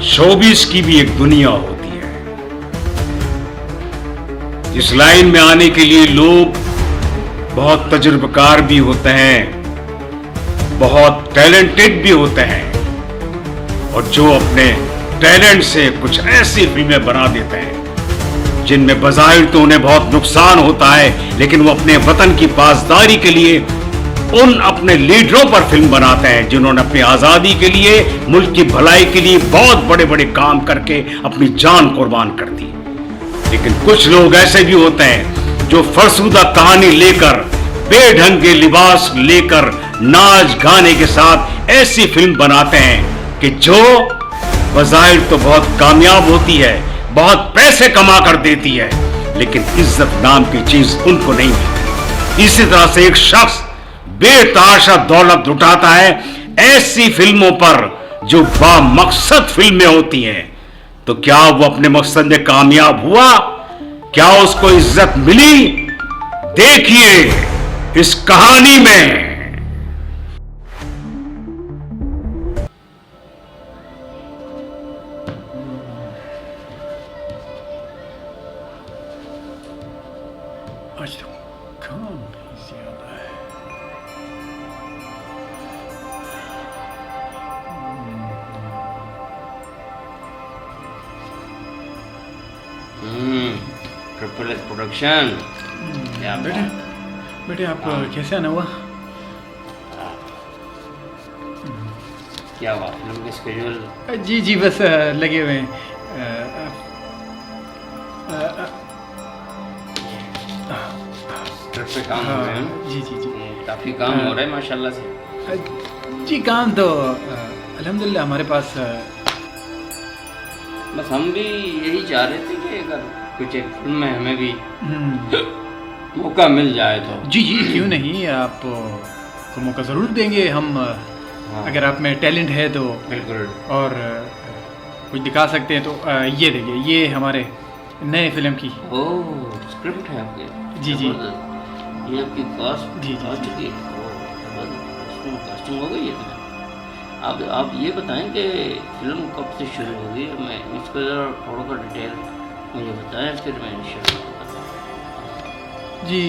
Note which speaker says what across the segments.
Speaker 1: Showbiz की भी एक दुनिया होती है। इस लाइन में आने के लिए लोग बहुत तजुर्बेकार भी होते हैं, बहुत टैलेंटेड भी होते हैं, और जो अपने टैलेंट से कुछ ऐसी फिल्में बना देते हैं जिनमें बज़ाहिर तो उन्हें बहुत नुकसान होता है, लेकिन वो अपने वतन की पासदारी के लिए उन अपने लीडरों पर फिल्म बनाते हैं जिन्होंने अपनी आजादी के लिए, मुल्क की भलाई के लिए बहुत बड़े बड़े काम करके अपनी जान कुर्बान कर दी। लेकिन कुछ लोग ऐसे भी होते हैं जो फरसुदा कहानी लेकर, बेढंग के लिबास लेकर, नाच गाने के साथ ऐसी फिल्म बनाते हैं कि जो बज़ाहिर तो बहुत कामयाब होती है, बहुत पैसे कमा कर देती है, लेकिन इज्जत नाम की चीज उनको नहीं मिलती। इसी तरह से एक शख्स बेतहाशा दौलत लुटाता है ऐसी फिल्मों पर जो बामकसद फिल्में होती हैं। तो क्या वो अपने मकसद में कामयाब हुआ? क्या उसको इज्जत मिली? देखिए इस कहानी में।
Speaker 2: आज तो काम भी ज्यादा है।
Speaker 3: Triple S production. क्या
Speaker 2: बेटे बेटे आप कैसे आना हुआ?
Speaker 3: क्या हुआ फिल्म के स्केड्यूल?
Speaker 2: जी जी बस लगे हुए हैं।
Speaker 3: ट्रिप पे काम हो रहे हैं?
Speaker 2: जी जी जी
Speaker 3: काफी काम हो रहा है माशाल्लाह से।
Speaker 2: जी काम तो अल्हम्दुलिल्लाह हमारे पास
Speaker 3: बस हम भी यही चाह रहे थे कि अगर कुछ एक फिल्म में हमें भी मौका मिल जाए तो।
Speaker 2: जी जी क्यों नहीं, आप को मौका ज़रूर देंगे हम। अगर आप में टैलेंट है तो
Speaker 3: बिल्कुल,
Speaker 2: और कुछ दिखा सकते हैं तो ये देखिए, ये हमारे नए फिल्म की।
Speaker 3: ओह स्क्रिप्ट है आपके?
Speaker 2: जी जी
Speaker 3: ये आपकी कास्ट
Speaker 2: जी जी
Speaker 3: आ चुकी है? कास्टिंग हो गई है? आप ये बताएं कि फिल्म कब से शुरू होगी? मैं इसको ज़रा थोड़ा सा डिटेल मुझे बताएं, फिर मैं शुरू करता हूँ।
Speaker 2: जी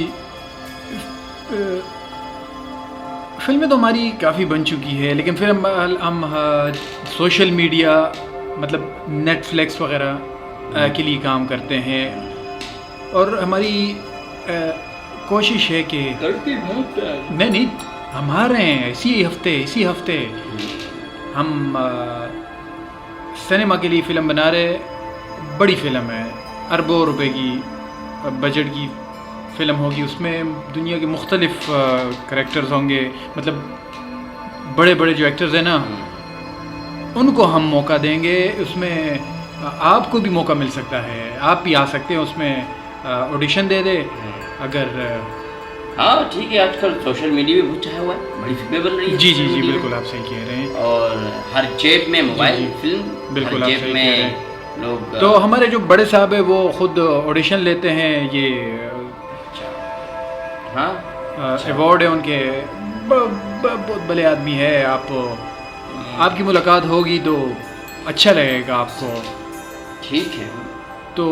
Speaker 2: फिल्में तो हमारी काफ़ी बन चुकी है, लेकिन फिर हम सोशल मीडिया मतलब नेटफ्लिक्स वगैरह के लिए काम करते हैं, और हमारी कोशिश है कि नहीं हम आ रहे हैं इसी हफ्ते हम सिनेमा के लिए फ़िल्म बना रहे। बड़ी फ़िल्म है, अरबों रुपए की बजट की फ़िल्म होगी। उसमें दुनिया के मुख्तलिफ़ करैक्टर्स होंगे, मतलब बड़े बड़े जो एक्टर्स हैं ना, उनको हम मौका देंगे। उसमें आपको भी मौका मिल सकता है, आप भी आ सकते हैं उसमें, ऑडिशन दे दे अगर।
Speaker 3: हाँ ठीक है, आजकल सोशल मीडिया भी बहुत छाया हुआ है, बड़ी फिल्में बन रही है।
Speaker 2: जी जी जी बिल्कुल आप सही कह रहे हैं।
Speaker 3: और हर जेब में मोबाइल फिल्म,
Speaker 2: बिल्कुल
Speaker 3: हर
Speaker 2: आप
Speaker 3: जेब
Speaker 2: सही कह
Speaker 3: में
Speaker 2: रहे हैं।
Speaker 3: लोग।
Speaker 2: तो हमारे जो बड़े साहब है वो खुद ऑडिशन लेते हैं, ये
Speaker 3: हाँ
Speaker 2: अवार्ड है उनके, बहुत बड़े आदमी है। आपकी मुलाकात होगी तो अच्छा लगेगा आपको।
Speaker 3: ठीक है।
Speaker 2: तो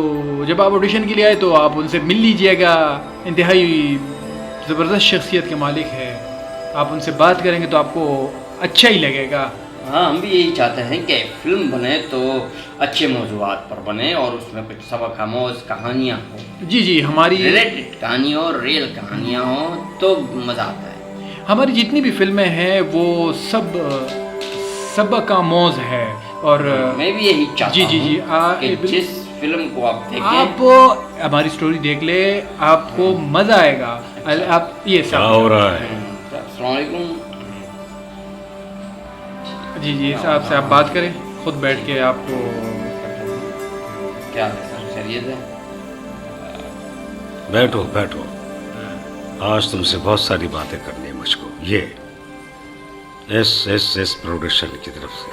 Speaker 2: जब आप ऑडिशन के लिए आए तो आप उनसे मिल लीजिएगा। इंतहाई ज़बरदस्त शख्सियत के मालिक है, आप उनसे बात करेंगे तो आपको अच्छा ही लगेगा।
Speaker 3: हाँ हम भी यही चाहते हैं कि फिल्म बने तो अच्छे मौजूआत पर बने और उसमें कुछ सबक आमोज कहानियाँ हो।
Speaker 2: जी जी हमारी
Speaker 3: रिलेटेड कहानियाँ और रियल कहानियाँ हो तो मज़ा आता है।
Speaker 2: हमारी जितनी भी फिल्में हैं वो सब सबक आमोज है। और
Speaker 3: मैं भी यही चाहता
Speaker 2: जी जी जी
Speaker 3: हूँ कि जिस फिल्म को आप देखें,
Speaker 2: आप हमारी स्टोरी देख ले, आपको मज़ा आएगा। आप ये सब
Speaker 1: क्या हो रहा है?
Speaker 3: अस्सलाम वालेकुम।
Speaker 2: जी जी साहब से आप बात करें, खुद बैठ के आपको।
Speaker 3: क्या सब खैरियत है?
Speaker 1: बैठो बैठो, आज तुमसे बहुत सारी बातें करनी है मुझको। ये एस प्रोडक्शन की तरफ से,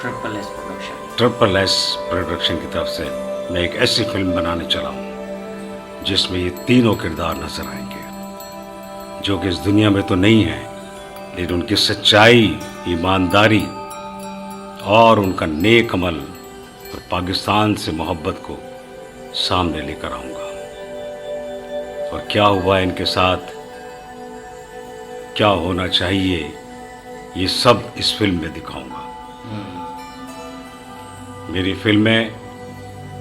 Speaker 1: ट्रिपल एस प्रोडक्शन की तरफ से मैं एक ऐसी फिल्म बनाने चला हूँ जिसमें ये तीनों किरदार नजर आएंगे जो कि इस दुनिया में तो नहीं है, लेकिन उनकी सच्चाई, ईमानदारी और उनका नेक अमल और पाकिस्तान से मोहब्बत को सामने लेकर आऊँगा। और क्या हुआ इनके साथ, क्या होना चाहिए, ये सब इस फिल्म में दिखाऊंगा। मेरी फिल्में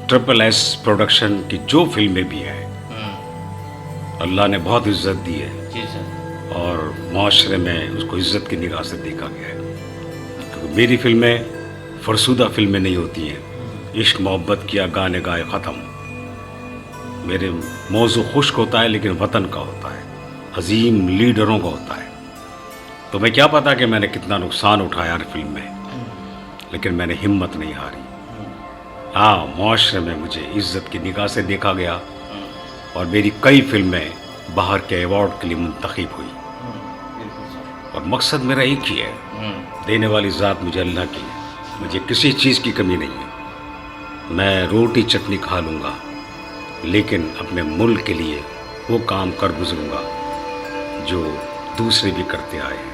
Speaker 1: SSS प्रोडक्शन की जो फिल्में भी हैं, अल्लाह ने बहुत इज्जत दी है
Speaker 3: जी सर।
Speaker 1: और माशरे में उसको इज्जत की निगाह से देखा गया है। क्योंकि मेरी फिल्में फरसुदा फिल्में नहीं होती हैं, इश्क मोहब्बत किया गाने गाए ख़त्म। मेरे मौजू खुश्क होता है लेकिन वतन का होता है, अजीम लीडरों का होता है। तो मैं क्या पता कि मैंने कितना नुकसान उठाया हर फिल्म में, लेकिन मैंने हिम्मत नहीं हारी। हाँ, माशरे में मुझे इज्जत की निगाह से देखा गया और मेरी कई फिल्में बाहर के अवार्ड के लिए मुंतखब हुई। और मकसद मेरा एक ही है, देने वाली ज़ात मुझे अल्लाह की है, मुझे किसी चीज़ की कमी नहीं है। मैं रोटी चटनी खा लूँगा, लेकिन अपने मुल्क के लिए वो काम कर गुजरूँगा जो दूसरे भी करते आए हैं।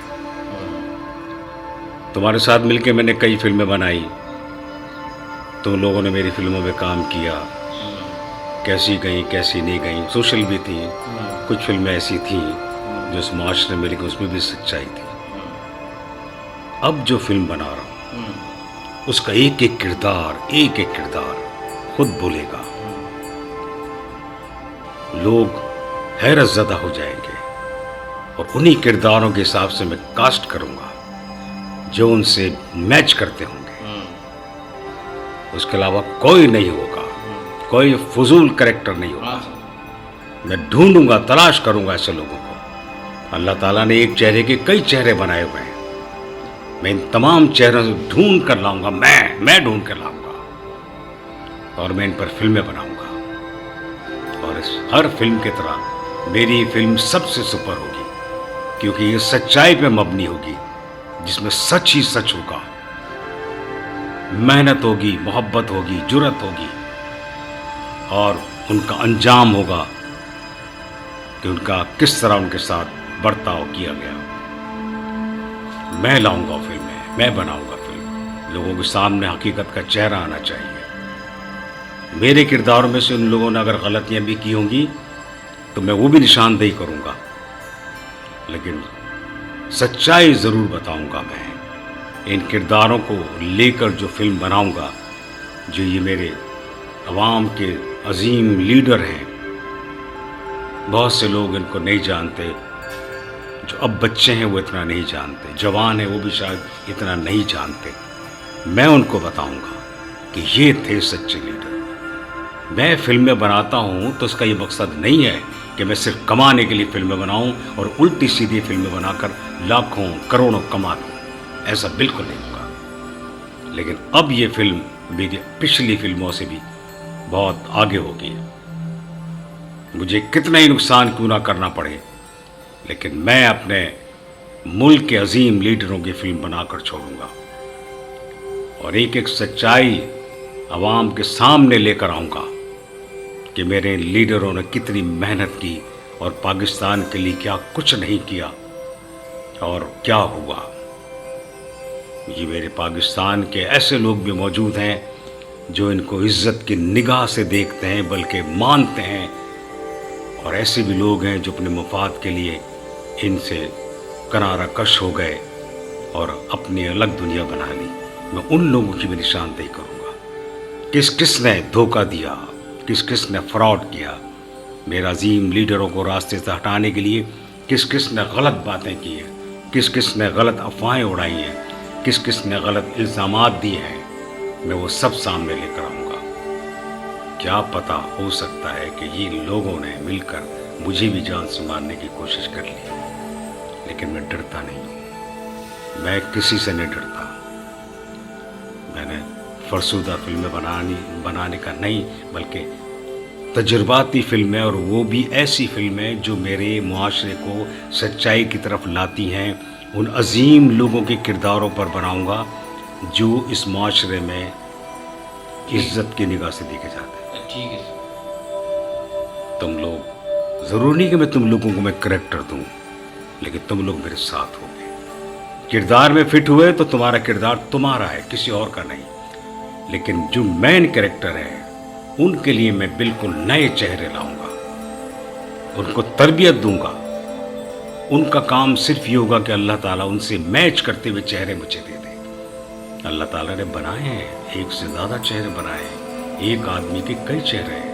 Speaker 1: तुम्हारे साथ मिलके मैंने कई फिल्में बनाई, तुम लोगों ने मेरी फिल्मों में काम किया, कैसी गई कैसी नहीं गई, सोशल भी थी, कुछ फिल्में ऐसी थी जो इस माशरे में, लेकिन उसमें भी सच्चाई थी। अब जो फिल्म बना रहा हूँ उसका एक एक किरदार खुद बोलेगा, लोग हैरत ज़दा हो जाएंगे और उन्हीं किरदारों के हिसाब से मैं कास्ट करूँगा जो उनसे मैच करते होंगे। उसके अलावा कोई नहीं होगा, कोई फजूल कैरेक्टर नहीं होगा। मैं ढूंढूंगा, तलाश करूंगा ऐसे लोगों को। अल्लाह ताला ने एक चेहरे के कई चेहरे बनाए हुए हैं, मैं इन तमाम चेहरों से ढूंढ कर लाऊंगा, मैं ढूंढ कर लाऊंगा और मैं इन पर फिल्में बनाऊंगा। और इस हर फिल्म की तरह मेरी फिल्म सबसे सुपर होगी, क्योंकि ये सच्चाई पे मबनी होगी, जिसमें सच ही सच होगा, मेहनत होगी, मोहब्बत होगी, जुर्रत होगी और उनका अंजाम होगा कि उनका किस तरह उनके साथ बर्ताव किया गया। मैं लाऊंगा फिल्में, मैं बनाऊंगा फिल्म, लोगों के सामने हकीकत का चेहरा आना चाहिए। मेरे किरदारों में से उन लोगों ने अगर गलतियां भी की होंगी तो मैं वो भी निशानदेही करूंगा, लेकिन सच्चाई ज़रूर बताऊंगा। मैं इन किरदारों को लेकर जो फिल्म बनाऊंगा, जो ये मेरे अवाम के अजीम लीडर हैं, बहुत से लोग इनको नहीं जानते, जो अब बच्चे हैं वो इतना नहीं जानते, जवान हैं वो भी शायद इतना नहीं जानते। मैं उनको बताऊंगा कि ये थे सच्चे लीडर। मैं फिल्में बनाता हूँ तो उसका ये मकसद नहीं है कि मैं सिर्फ कमाने के लिए फिल्में बनाऊं और उल्टी सीधी फिल्में बनाकर लाखों करोड़ों कमा दूं, ऐसा बिल्कुल नहीं होगा। लेकिन अब ये फिल्म मेरी पिछली फिल्मों से भी बहुत आगे होगी। मुझे कितना ही नुकसान क्यों ना करना पड़े, लेकिन मैं अपने मुल्क के अजीम लीडरों की फिल्म बनाकर छोड़ूंगा और एक एक सच्चाई आवाम के सामने लेकर आऊँगा कि मेरे लीडरों ने कितनी मेहनत की और पाकिस्तान के लिए क्या कुछ नहीं किया और क्या हुआ। ये मेरे पाकिस्तान के ऐसे लोग भी मौजूद हैं जो इनको इज्जत की निगाह से देखते हैं, बल्कि मानते हैं, और ऐसे भी लोग हैं जो अपने मुफाद के लिए इनसे किनारा कश हो गए और अपनी अलग दुनिया बना ली। मैं उन लोगों की भी निशानदेही करूँगा, किस किस ने धोखा दिया, किस किस ने फ्रॉड किया, मेरा अजीम लीडरों को रास्ते से हटाने के लिए किस किस ने गलत बातें की हैं, किस किस ने गलत अफवाहें उड़ाई हैं, किस किस ने गलत इल्ज़ामात दिए हैं, मैं वो सब सामने लेकर आऊँगा। क्या पता, हो सकता है कि ये लोगों ने मिलकर मुझे भी जान से मारने की कोशिश कर ली, लेकिन मैं डरता नहीं हूँ, मैं किसी से नहीं डरता। मैंने फरसुदा फिल्में बनाने का नहीं, बल्कि तजुर्बाती फिल्में, और वो भी ऐसी फिल्में जो मेरे मुआशरे को सच्चाई की तरफ लाती हैं, उन अजीम लोगों के किरदारों पर बनाऊंगा जो इस मुआशरे में इज्जत की निगाह से देखे जाते हैं।
Speaker 3: ठीक है।
Speaker 1: तुम लोग, ज़रूरी नहीं कि मैं तुम लोगों को मैं करैक्टर दूं, लेकिन तुम लोग मेरे साथ होगे, किरदार में फिट हुए तो तुम्हारा किरदार तुम्हारा है, किसी और का नहीं। लेकिन जो मेन कैरेक्टर है उनके लिए मैं बिल्कुल नए चेहरे लाऊंगा, उनको तरबियत दूंगा। उनका काम सिर्फ ये होगा कि अल्लाह ताला उनसे मैच करते हुए चेहरे मुझे दे दे। अल्लाह ताला ने बनाए हैं, एक से ज़्यादा चेहरे बनाए हैं। एक आदमी के कई चेहरे हैं,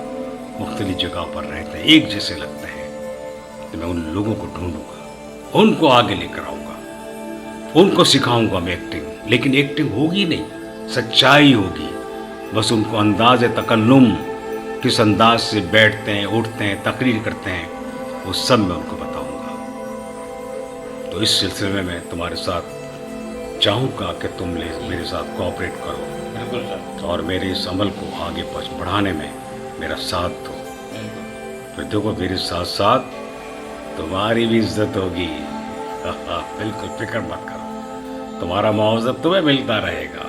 Speaker 1: मुख्तलिफ जगह पर रहते हैं, एक जैसे लगते हैं। तो मैं उन लोगों को ढूंढूंगा, उनको आगे लेकर आऊँगा, उनको सिखाऊंगा मैं एक्टिंग। लेकिन एक्टिंग होगी नहीं, सच्चाई होगी। बस उनको अंदाज़ तकल्लुम, किस अंदाज से बैठते हैं, उठते हैं, तकरीर करते हैं, वो सब मैं उनको बताऊंगा। तो इस सिलसिले में मैं तुम्हारे साथ चाहूँगा कि तुम मेरे साथ कोऑपरेट करो।
Speaker 3: बिल्कुल सर।
Speaker 1: और मेरे इस अमल को आगे बढ़ाने में मेरा साथ दो। फिर देखो मेरे साथ साथ तुम्हारी भी इज्जत होगी। बिल्कुल फिक्र मत करो, तुम्हारा मुआवजा तुम्हें मिलता रहेगा।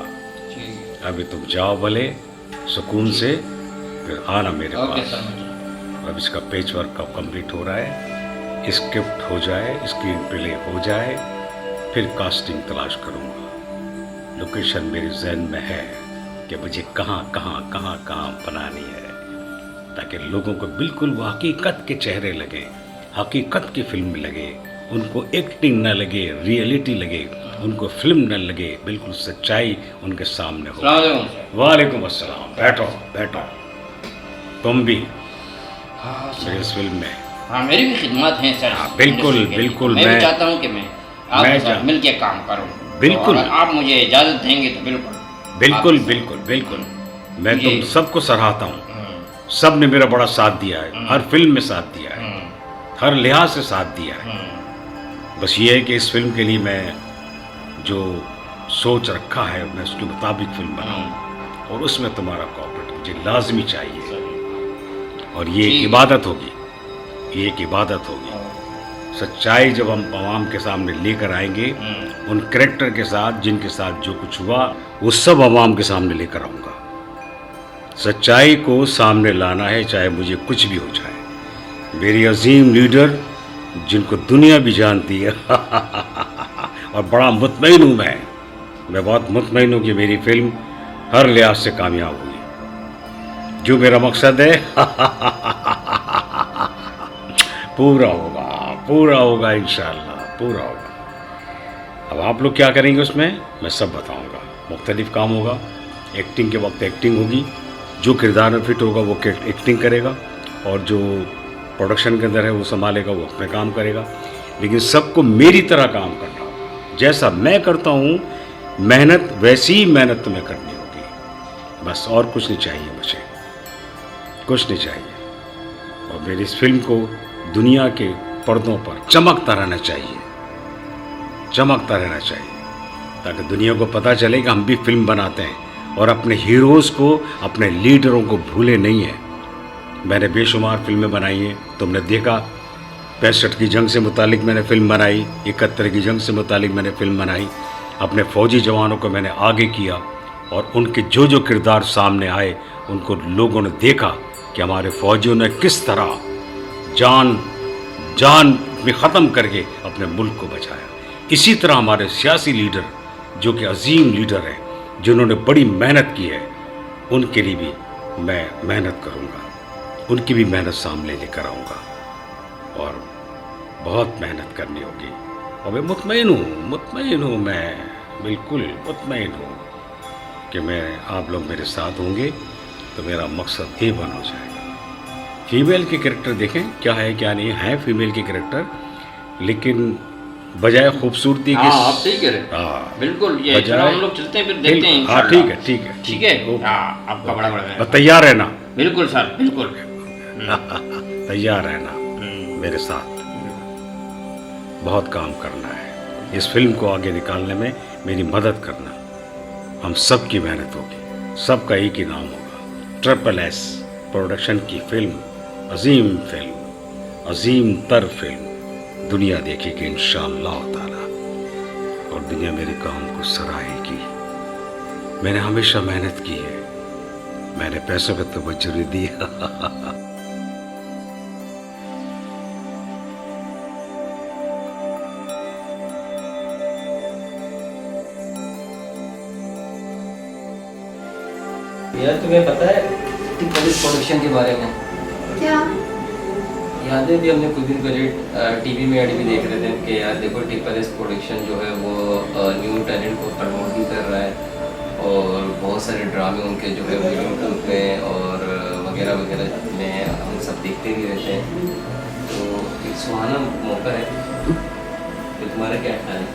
Speaker 1: अभी तुम जाओ भले सुकून से, फिर आना मेरे पास। अब इसका पेच वर्क कब कंप्लीट हो रहा है, स्क्रिप्ट हो जाए, स्क्रीन प्ले हो जाए, फिर कास्टिंग तलाश करूँगा। लोकेशन मेरे जहन में है कि मुझे कहाँ बनानी है, ताकि लोगों को बिल्कुल वो हकीकत के चेहरे लगे, हकीकत की फिल्म लगे, उनको एक्टिंग न लगे, रियलिटी लगे, उनको फिल्म न लगे, बिल्कुल सच्चाई उनके सामने हो। वालेकुम अस्सलाम। बैठो बैठो, तुम भी मेरी इस फिल्म में।
Speaker 3: हाँ, मेरी भी खिदमत है सर।
Speaker 1: हाँ, बिल्कुल बिल्कुल।
Speaker 3: मैं भी चाहता हूँ कि मैं आपके साथ मिल के काम करूँ।
Speaker 1: बिल्कुल।
Speaker 3: तो आप मुझे इजाज़त देंगे तो बिल्कुल
Speaker 1: बिल्कुल बिल्कुल बिल्कुल। मैं तुम सबको सराहता हूँ। सब ने मेरा बड़ा साथ दिया है, हर फिल्म में साथ दिया है, हर लिहाज से साथ दिया है। बस ये है कि इस फिल्म के लिए मैं जो सोच रखा है मैं उसके मुताबिक फिल्म बनाऊँ, और उसमें तुम्हारा कोऑपरेट मुझे लाजमी चाहिए। और ये एक इबादत होगी, ये एक इबादत होगी। सच्चाई जब हम आवाम के सामने लेकर आएंगे, उन कैरेक्टर के साथ जिनके साथ जो कुछ हुआ वो सब आवाम के सामने लेकर आऊँगा। सच्चाई को सामने लाना है, चाहे मुझे कुछ भी हो जाए। मेरी अजीम लीडर जिनको दुनिया भी जानती है और बड़ा मुतमईन हूँ मैं बहुत मुतमईन हूँ कि मेरी फिल्म हर लिहाज से कामयाब हुई। जो मेरा मकसद है पूरा होगा इंशाअल्लाह, पूरा होगा। अब आप लोग क्या करेंगे उसमें मैं सब बताऊंगा। मुख्तलिफ काम होगा, एक्टिंग के वक्त एक्टिंग होगी, जो किरदार में फिट होगा वो एक्टिंग करेगा, और जो प्रोडक्शन के अंदर है वो संभालेगा, वो अपने काम करेगा। लेकिन सबको मेरी तरह काम करना होगा, जैसा मैं करता हूँ मेहनत वैसी ही मेहनत तुम्हें करनी होगी। बस और कुछ नहीं चाहिए मुझे, कुछ नहीं चाहिए। और मेरी इस फिल्म को दुनिया के पर्दों पर चमकता रहना चाहिए, ताकि दुनिया को पता चले कि हम भी फिल्म बनाते हैं और अपने हीरोज़ को, अपने लीडरों को भूले नहीं हैं। मैंने बेशुमार फिल्में बनाई हैं, तुमने देखा। 65 की जंग से मुतालिक मैंने फिल्म बनाई, 71 की जंग से मुतालिक मैंने फिल्म बनाई। अपने फ़ौजी जवानों को मैंने आगे किया, और उनके जो जो किरदार सामने आए उनको लोगों ने देखा कि हमारे फ़ौजियों ने किस तरह जान में ख़त्म करके अपने मुल्क को बचाया। इसी तरह हमारे सियासी लीडर जो कि अजीम लीडर हैं, जिन्होंने बड़ी मेहनत की है, उनके लिए भी मैं मेहनत करूँगा, उनकी भी मेहनत सामने लेकर आऊँगा, और बहुत मेहनत करनी होगी। और मैं मुतमईन हूँ, मैं बिल्कुल मुतमईन हूँ कि आप लोग मेरे साथ होंगे तो मेरा मकसद ये बन हो जाएगा। फीमेल के कैरेक्टर देखें क्या है क्या नहीं है, फीमेल के कैरेक्टर, लेकिन बजाय खूबसूरती के,
Speaker 3: आप ठीक है, बिल्कुल। ये हम लोग चलते हैं, फिर देखते हैं।
Speaker 1: हाँ ठीक है।
Speaker 3: आपका बड़ा
Speaker 1: तैयार रहना।
Speaker 3: बिल्कुल सर, बिल्कुल
Speaker 1: तैयार रहना मेरे साथ। बहुत काम करना है, इस फिल्म को आगे निकालने में मेरी मदद करना। हम सब की मेहनत होगी, सबका एक ही नाम होगा। SSS प्रोडक्शन की फिल्म, अजीम तर फिल्म दुनिया देखेगी इंशाअल्लाह ताला, और दुनिया मेरे काम को सराहेगी। मैंने हमेशा मेहनत की है, मैंने पैसों पे तवज्जो नहीं दी।
Speaker 4: यार तुम्हें पता है पुलिस प्रोडक्शन के बारे में?
Speaker 5: क्या?
Speaker 4: याद है भी हमने कुछ दिन पहले टीवी में एड भी देख रहे थे कि यार देखो टिपल प्रोडक्शन जो है वो न्यू टैलेंट को प्रमोट भी कर रहा है और बहुत सारे ड्रामे उनके जो है यूट्यूब में और वगैरह वगैरह में हम सब देखते भी रहते हैं। तो एक सुहाना मौका है, तो तुम्हारा क्या ख्याल है?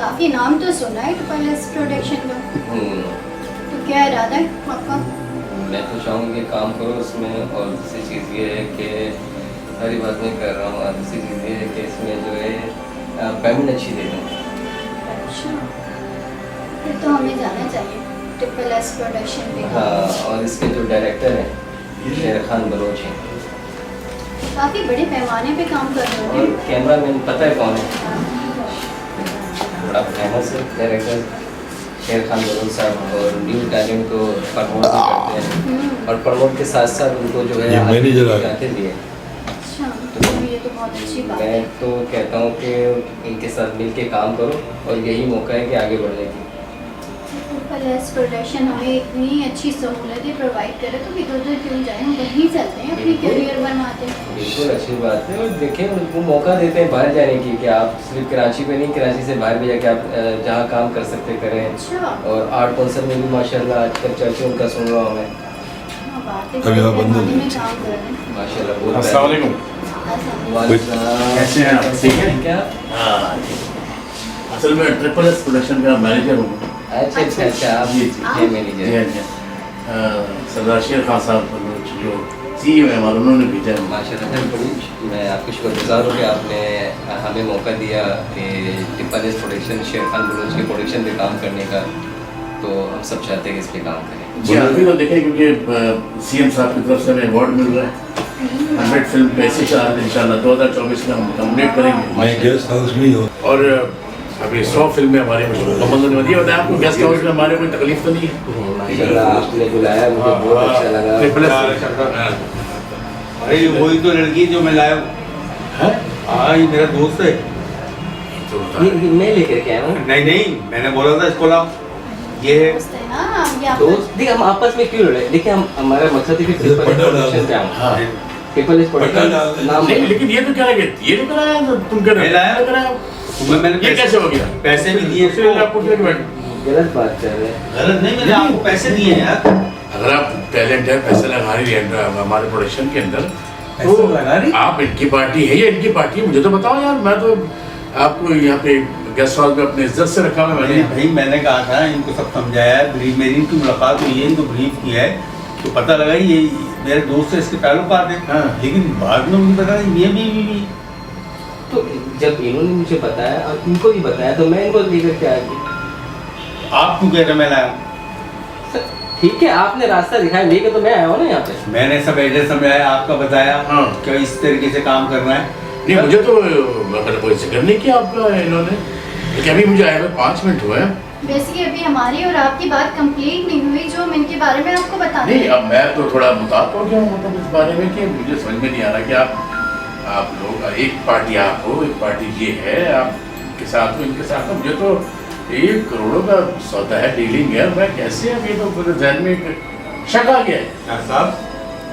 Speaker 5: काफी नाम तो सुना है पैलेस प्रोडक्शन का। तो क्या इरादा है आपका?
Speaker 4: मैं तो चाहूँगी कि काम करो उसमें, और दूसरी चीज़ ये है कि सारी बात मैं कर रहा हूँ, और दूसरी चीज़ ये है कि इसमें जो है पेमेंट अच्छी दे दूँ।
Speaker 5: अच्छा, फिर तो हमें जाना चाहिए ट्रिपल एस प्रोडक्शन पे।
Speaker 4: हाँ, और इसके जो डायरेक्टर हैं शेर खान बलोच हैं,
Speaker 5: काफी बड़े पैमाने पे काम कर रहे
Speaker 4: और
Speaker 5: हैं।
Speaker 4: कैमरामैन पता है कौन है? बड़ा फेमस है डायरेक्टर शेर खान बलोच साहब, और न्यू टैलेंट को प्रमोट भी करते हैं और प्रमोट के साथ साथ उनको जो है
Speaker 6: मैनेजर
Speaker 4: जाते भी है।
Speaker 5: अच्छा, तो ये तो बहुत अच्छी बात है।
Speaker 4: मैं तो कहता हूँ कि इनके साथ मिल के काम करो, और यही मौका है कि आगे बढ़ने की।
Speaker 5: ट्रिपल एस प्रोडक्शन हमें इतनी अच्छी सहूलतें प्रोवाइड करे तो इधर उधर क्यों जाए, हम वहीं चलते हैं, अपनी
Speaker 4: बिल्कुल।
Speaker 5: करियर बनाते हैं।
Speaker 4: बिल्कुल अच्छी बात है, और देखें उनको मौका देते हैं बाहर जाने की, कि आप सिर्फ कराची पे नहीं, कराची से बाहर भी जाके आप जहाँ काम कर सकते करें।
Speaker 5: अच्छा,
Speaker 4: और आर्ट कौंसल में भी माशाल्लाह आजकल चर्चा उनका सुन रहा हूँ मैं,
Speaker 5: हाँ, बातें
Speaker 6: अभी आप बंद हो
Speaker 5: पैमाने में काम कर रहे हैं।
Speaker 4: माशाल्लाह बहुत
Speaker 7: अस्सलाम वालेकुम।
Speaker 4: वालेकुम सलाम।
Speaker 7: कैसे हैं आप? ठीक है?
Speaker 4: क्या?
Speaker 7: हाँ, असल में ट्रिपल एस प्रोडक्शन का मैनेजर हूँ।
Speaker 4: अच्छा अच्छा अच्छा, आप
Speaker 7: जी,
Speaker 4: हैं
Speaker 7: जी हाँ
Speaker 4: मैनेजर।
Speaker 7: जी। सरदार शेर खान साहब जो CEO है हमारे, उन्होंने भेजा है।
Speaker 4: माशाल्लाह सर, बड़ी मैं आपके शुक्रगुजार हूँ कि आपने हमें मौका दिया कि ट्रिपल एस प्रोडक्शन शेर खान बलोच के प्रोडक्शन पे काम करने का। तो हम सब चाहते हैं कि इस पे काम करें।
Speaker 7: जी अभी तो देखें, क्योंकि CM साहब की तरफ से हमें अवार्ड मिल रहा है 100 फिल्म पे, इसी साल इंशाल्लाह 2024 में हम कंप्लीट करेंगे।
Speaker 6: मैं गेस्ट हाउस में ही हूँ।
Speaker 7: और अभी 100 फिल्में हमारी मुकम्मल होने वाली है। बताया आपको गेस्ट हाउस में हमारे कोई तकलीफ तो नहीं है?
Speaker 4: माशाल्लाह आपने बुलाया, मुझे बहुत अच्छा लगा।
Speaker 7: ट्रिपल एस
Speaker 8: अरे वही तो लड़की जो मैं लाया हूँ।
Speaker 7: है?
Speaker 8: हाँ, ये मेरा दोस्त है।
Speaker 7: तो बता।
Speaker 4: ये मैं लेकर के आया हूँ।
Speaker 8: नहीं नहीं, मैंने बोला था इसको लाओ। ये है।
Speaker 5: दोस्त है ना, ये आपका
Speaker 4: दोस्त देखिए, हम आपस में क्यों लड़े? देखिए हम, हमारा मकसद है कि ट्रिपल एस प्रोडक्शन पे आऊँ।
Speaker 7: हाँ।
Speaker 4: ट्रिपल एस प्रोडक्शन नाम
Speaker 7: लेकिन ये तो क्या है, ये तो कराया तुम कर रहे
Speaker 8: मैं लाया।
Speaker 7: हो, कराया।
Speaker 8: मैंने
Speaker 7: ये कैसे हो गया?
Speaker 8: पैसे भी दिए
Speaker 7: फिर
Speaker 8: इसको।
Speaker 7: आपको फिर
Speaker 4: गलत बात कर रहे हैं।
Speaker 8: गलत नहीं, मैंने आपको पैसे दिए हैं यार।
Speaker 7: अगर आप टैलेंट है, पैसे लगा रही है हमारे प्रोडक्शन के अंदर,
Speaker 8: पैसे
Speaker 7: तो
Speaker 8: लगा रही?
Speaker 7: आप इनकी पार्टी है या इनकी पार्टी है, मुझे तो बताओ यार। मैं तो आपको यहाँ पे गेस्ट हाउस में अपने इज्जत से रखा हुआ है
Speaker 8: मैंने
Speaker 7: मैंने।
Speaker 8: भाई मैंने कहा था, इनको सब समझाया है। ब्रीफ, मेरी इनकी मुलाकात हुई है, इनको ब्रीफ किया है, तो पता लगा ये मेरे दोस्त से इसके ताल्लुकात है।
Speaker 7: हाँ।
Speaker 8: लेकिन बाद में मुझे पता ये भी
Speaker 4: तो जब इन्होंने मुझे बताया और इनको भी बताया, तो मैं इनको लेकर के आ गया।
Speaker 8: आप क्यों कह रहे मैं लाया हूँ?
Speaker 4: सर, ठीक है, आपने रास्ता दिखाया, लेके तो मैं आया हूँ ना यहाँ पे।
Speaker 8: मैंने सब एड्रेस समझाया, आपका बताया
Speaker 7: हाँ।
Speaker 8: कि इस तरीके से काम करना है।
Speaker 7: नहीं, मुझे तो मतलब कोई जिक्र नहीं किया आपका इन्होंने, लेकिन अभी मुझे आए हुए 5 मिनट हुए हैं।
Speaker 5: बेसिकली अभी हमारी और आपकी बात कंप्लीट नहीं हुई, जो हम इनके बारे में आपको बता
Speaker 7: नहीं,
Speaker 5: दें।
Speaker 7: अब मैं तो थोड़ा मुताब हो गया हूँ मतलब इस बारे में, कि मुझे समझ में नहीं आ रहा कि आप लोग एक पार्टी आप हो, एक पार्टी ये है, आप इनके साथ हो, इनके साथ हो। मुझे तो 1 करोड़ का सौदा है, डीलिंग है, मैं कैसे, अब ये तो पूरे जहन में एक शक आ गया है।
Speaker 8: डॉक्टर साहब,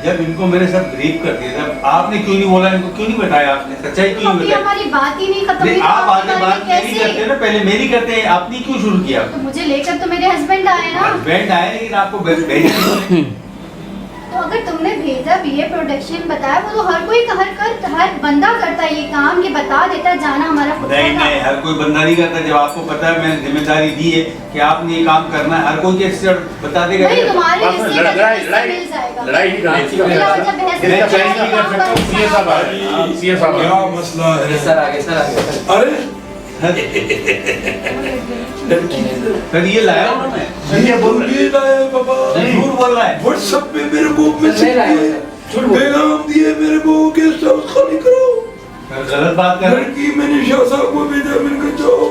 Speaker 8: जब इनको मेरे साथ ब्रीफ कर दिया था, आपने क्यों नहीं बोला? इनको क्यों नहीं बताया? आपने सच्चाई क्यों नहीं
Speaker 5: अभी
Speaker 8: बताई?
Speaker 5: हमारी बात ही नहीं खत्म हुई,
Speaker 8: नहीं,
Speaker 5: तो
Speaker 8: आप
Speaker 5: आपकी
Speaker 8: आगे बात मेरी
Speaker 5: कैसे?
Speaker 8: करते हैं ना, पहले मेरी करते हैं, आपने क्यों शुरू किया?
Speaker 5: तो मुझे लेकर तो मेरे हस्बैंड आए ना।
Speaker 8: हस्बैंड आए, लेकिन आपको भेजा
Speaker 5: तो अगर तुमने भेजा BA प्रोडक्शन बताया, वो तो हर कोई हर बंदा करता है ये काम, ये बता देता है जाना हमारा खुद का
Speaker 8: नहीं
Speaker 5: काम।
Speaker 8: नहीं, हर कोई बंदा नहीं करता। जब आपको पता है मैंने जिम्मेदारी दी है कि आपने ये काम करना है, हर कोई कैसे बता देगा?
Speaker 5: नहीं, तुम्हारे
Speaker 7: आपने
Speaker 5: हिस्से का
Speaker 7: लड़ाई
Speaker 5: हिस्सा
Speaker 7: लड़ाई
Speaker 5: मिल जाएगा।
Speaker 7: लड़ाई नहीं करनी
Speaker 5: बिला वजह बहस
Speaker 7: मैं
Speaker 5: नहीं
Speaker 7: चेंज नहीं कर सकता। सीए साहब आ रहे हैं, सीए साहब आ रहे
Speaker 6: क्या
Speaker 7: हैं।
Speaker 6: मसला है?
Speaker 4: सर आगे, सर आगे, सर।
Speaker 6: अरे
Speaker 8: फिर ये लाया हूँ ना मैं।
Speaker 7: ये बोल रहे हैं।
Speaker 6: ये लाया बाबा,
Speaker 8: झूठ बोल रहा है।
Speaker 6: व्हाट्सएप पे मेरे को
Speaker 4: सर,
Speaker 6: मैसेज
Speaker 4: नहीं लाया,
Speaker 6: किए,
Speaker 4: झूठ बोल।
Speaker 6: पैगाम दिए मेरे को, गेस्ट हाउस खाली करो।
Speaker 8: मैं गलत बात कर रहा हूँ।
Speaker 6: लड़की मैंने शाह साहब को भेजा, मैंने कहा जाओ,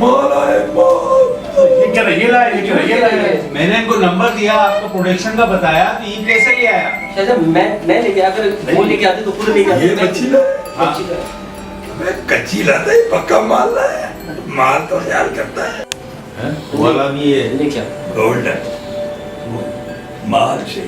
Speaker 6: माल आए माल।
Speaker 7: ये कह रहे हैं, ये लाए, ये कह रहे हैं, ये लाए।
Speaker 8: मैंने इनको नंबर दिया, आपको प्रोडक्शन का बताया, तो ये कैसे ले आया?
Speaker 4: शायद मैं लेके आकर वो लेके आते तो पूरे लेके आते।
Speaker 6: ये कच्ची लाया,
Speaker 8: हाँ।
Speaker 6: मैं कच्ची लाता है, पक्का माल लाया। माल तो ख्याल करता है।
Speaker 7: हैं?
Speaker 8: वाला भी है।
Speaker 4: ये क्या?
Speaker 6: गोल्ड है, माल से।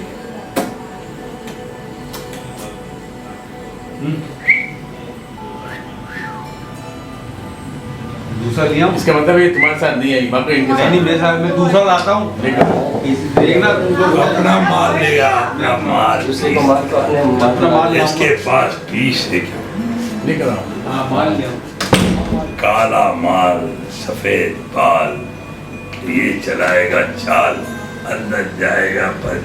Speaker 8: दूसरा लिया हूँ।
Speaker 7: इसका मतलब ये तुम्हारे साथ नहीं आई, बाकी इनके साथ
Speaker 8: नहीं मेरे साथ, मैं दूसरा लाता हूँ। देखना
Speaker 6: अपना माल लेगा, अपना माल।
Speaker 4: दूसरे को माल तो अपने
Speaker 8: अपना माल
Speaker 6: इसके पास 20 देखो,
Speaker 7: लेकर आओ।
Speaker 8: हाँ माल लिया।
Speaker 6: काला माल, सफेद बाल, ये चलाएगा चाल, अंदर जाएगा पर